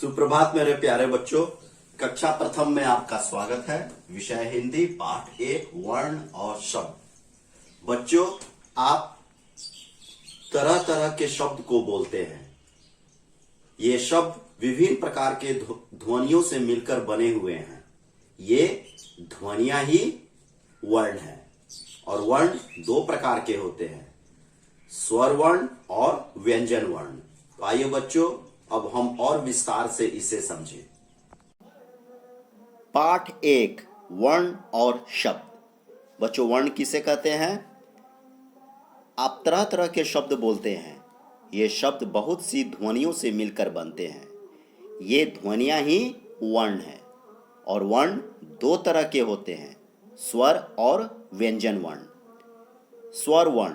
सुप्रभात मेरे प्यारे बच्चों। कक्षा प्रथम में आपका स्वागत है। विषय हिंदी, पाठ 1, वर्ण और शब्द। बच्चों, आप तरह तरह के शब्द को बोलते हैं। ये शब्द विभिन्न प्रकार के ध्वनियों से मिलकर बने हुए हैं। ये ध्वनियां ही वर्ण हैं। और वर्ण दो प्रकार के होते हैं, स्वर वर्ण और व्यंजन वर्ण। तो आइए बच्चों, अब हम और विस्तार से इसे समझें। पाठ 1, वर्ण और शब्द। बच्चों, वर्ण किसे कहते हैं? आप तरह तरह के शब्द बोलते हैं। ये शब्द बहुत सी ध्वनियों से मिलकर बनते हैं। ये ध्वनियां ही वर्ण हैं। और वर्ण दो तरह के होते हैं, स्वर और व्यंजन वर्ण। स्वर वर्ण,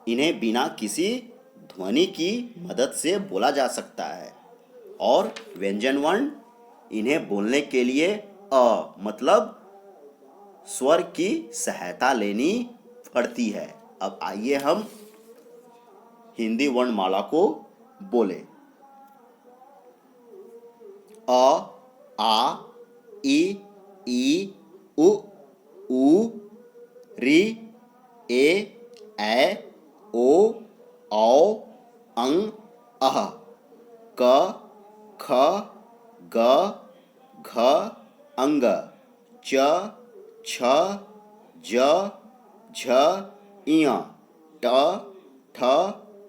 इन्हें बिना किसी ध्वनि की मदद से बोला जा सकता है। और व्यंजन वर्ण, इन्हें बोलने के लिए मतलब स्वर की सहायता लेनी पड़ती है। अब आइए हम हिंदी वर्णमाला को बोले। अ, आ, ई, उ, ऊ, री, ए, ओ, औ, अं, अह, क, ख, ग, घ, अंग, च, छ, ज, झ, इय, ट, ठ,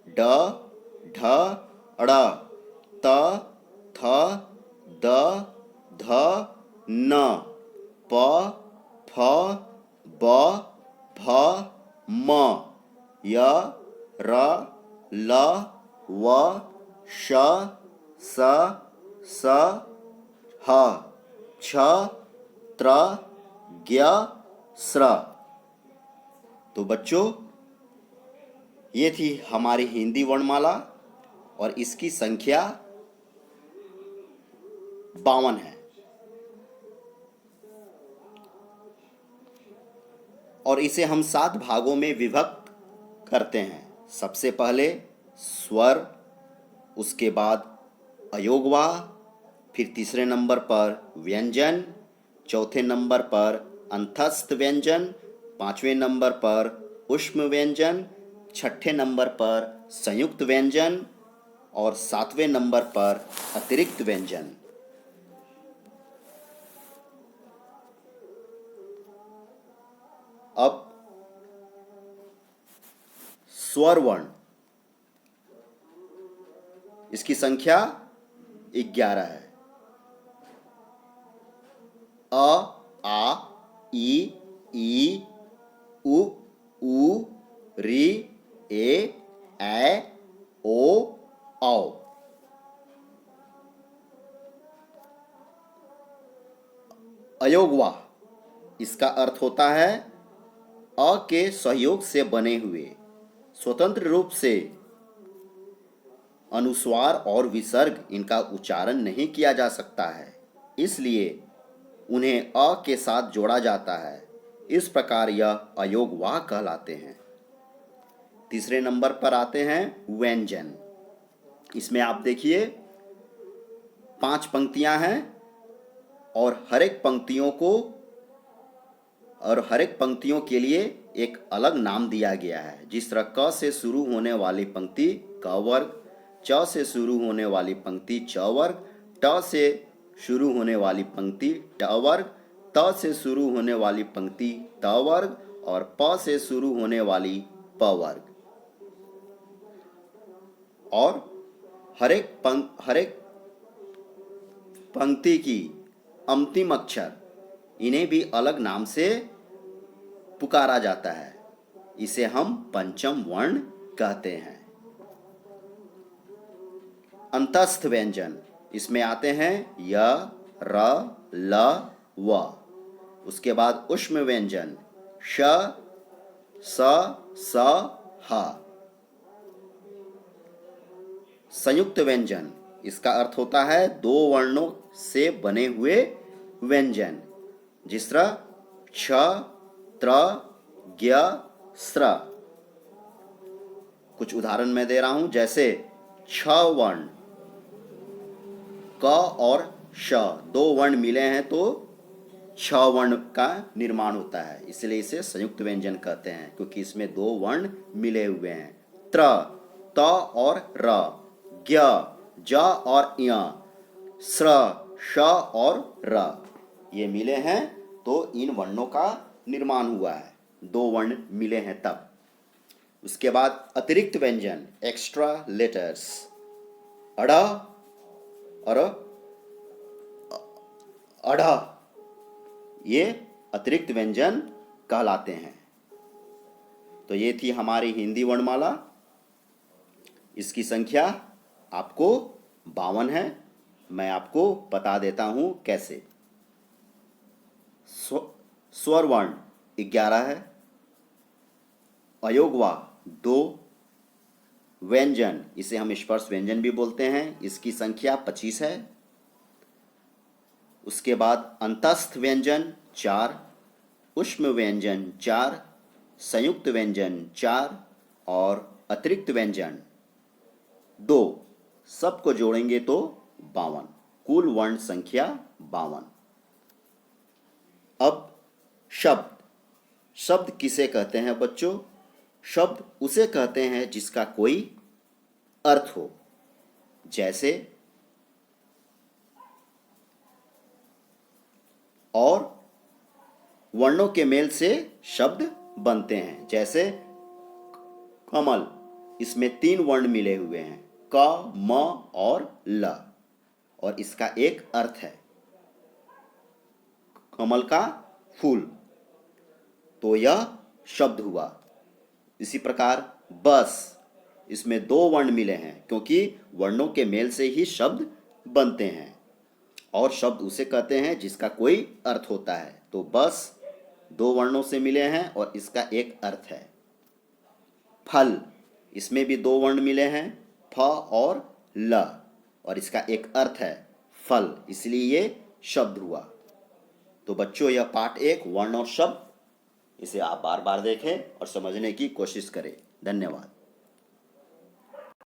ड, ढ, ड़, त, थ, द, ध, न, प, फ, ब, भ, म, य, र, ल, व, श, स, स, ह, छ, त्र, ज्ञ, स्र। तो बच्चों, ये थी हमारी हिंदी वर्णमाला और इसकी संख्या 52 है। और इसे हम 7 भागों में विभक्त करते हैं। सबसे पहले स्वर, उसके बाद अयोगवाह, फिर तीसरे नंबर पर व्यंजन, चौथे नंबर पर अंतस्थ व्यंजन, पांचवें नंबर पर ऊष्म व्यंजन, छठे नंबर पर संयुक्त व्यंजन और सातवें नंबर पर अतिरिक्त व्यंजन। अब स्वर वर्ण, इसकी संख्या 11 है। अ, आ, ई, उ, री, ए, ओ, औ। अयोगवाह, इसका अर्थ होता है अ के सहयोग से बने हुए, स्वतंत्र रूप से अनुस्वार और विसर्ग इनका उच्चारण नहीं किया जा सकता है, इसलिए उन्हें अ के साथ जोड़ा जाता है। इस प्रकार यह अयोगवाह कहलाते हैं। तीसरे नंबर पर आते हैं व्यंजन। इसमें आप देखिए 5 पंक्तियां हैं और हर एक पंक्तियों के लिए एक अलग नाम दिया गया है। जिस तरह क से शुरू होने वाली पंक्ति क वर्ग, च से शुरू होने वाली पंक्ति च वर्ग, ट से शुरू होने वाली पंक्ति ट वर्ग, त से शुरू होने वाली पंक्ति त वर्ग और प से शुरू होने वाली प वर्ग। और हर एक पंक्ति की अंतिम अक्षर, इन्हें भी अलग नाम से पुकारा जाता है। इसे हम पंचम वर्ण कहते हैं। अंतस्थ व्यंजन, इसमें आते हैं य, र, ल, व। उसके बाद ऊष्म व्यंजन श, स, स, ह। संयुक्त व्यंजन, इसका अर्थ होता है 2 वर्णों से बने हुए व्यंजन, जिस तरह छ, त्र, ज्ञ, स्र। कुछ उदाहरण मैं दे रहा हूं, जैसे छ वर्ण क और श दो वर्ण मिले हैं तो छ वर्ण का निर्माण होता है, इसलिए इसे संयुक्त व्यंजन कहते हैं क्योंकि इसमें दो वर्ण मिले हुए हैं। त्र, त और र, ज्ञ, ज और य, स्र, श और र, ये मिले हैं तो इन वर्णों का निर्माण हुआ है, दो वर्ण मिले हैं तब। उसके बाद अतिरिक्त व्यंजन, एक्स्ट्रा लेटर्स, अड़ और अढ़, ये अतिरिक्त व्यंजन कहलाते हैं। तो ये थी हमारी हिंदी वर्णमाला। इसकी संख्या आपको 52 है। मैं आपको बता देता हूं कैसे। स्वर वर्ण 11 है, अयोगवा 2, व्यंजन इसे हम स्पर्श व्यंजन भी बोलते हैं, इसकी संख्या 25 है। उसके बाद अंतस्थ व्यंजन 4, ऊष्म व्यंजन 4, संयुक्त व्यंजन 4 और अतिरिक्त व्यंजन 2, सबको जोड़ेंगे तो 52, कुल वर्ण संख्या 52। अब शब्द, शब्द किसे कहते हैं बच्चों? शब्द उसे कहते हैं जिसका कोई अर्थ हो, जैसे और वर्णों के मेल से शब्द बनते हैं। जैसे कमल, इसमें 3 वर्ण मिले हुए हैं, क, म और ल, और इसका एक अर्थ है कमल का फूल, तो यह शब्द हुआ। इसी प्रकार बस, इसमें 2 वर्ण मिले हैं क्योंकि वर्णों के मेल से ही शब्द बनते हैं, और शब्द उसे कहते हैं जिसका कोई अर्थ होता है। तो बस 2 वर्णों से मिले हैं और इसका एक अर्थ है। फल, इसमें भी 2 वर्ण मिले हैं, फ और ल, और इसका एक अर्थ है फल, इसलिए ये शब्द हुआ। तो बच्चों, यह पाठ 1 वर्ण और शब्द, इसे आप बार बार देखें और समझने की कोशिश करें। धन्यवाद।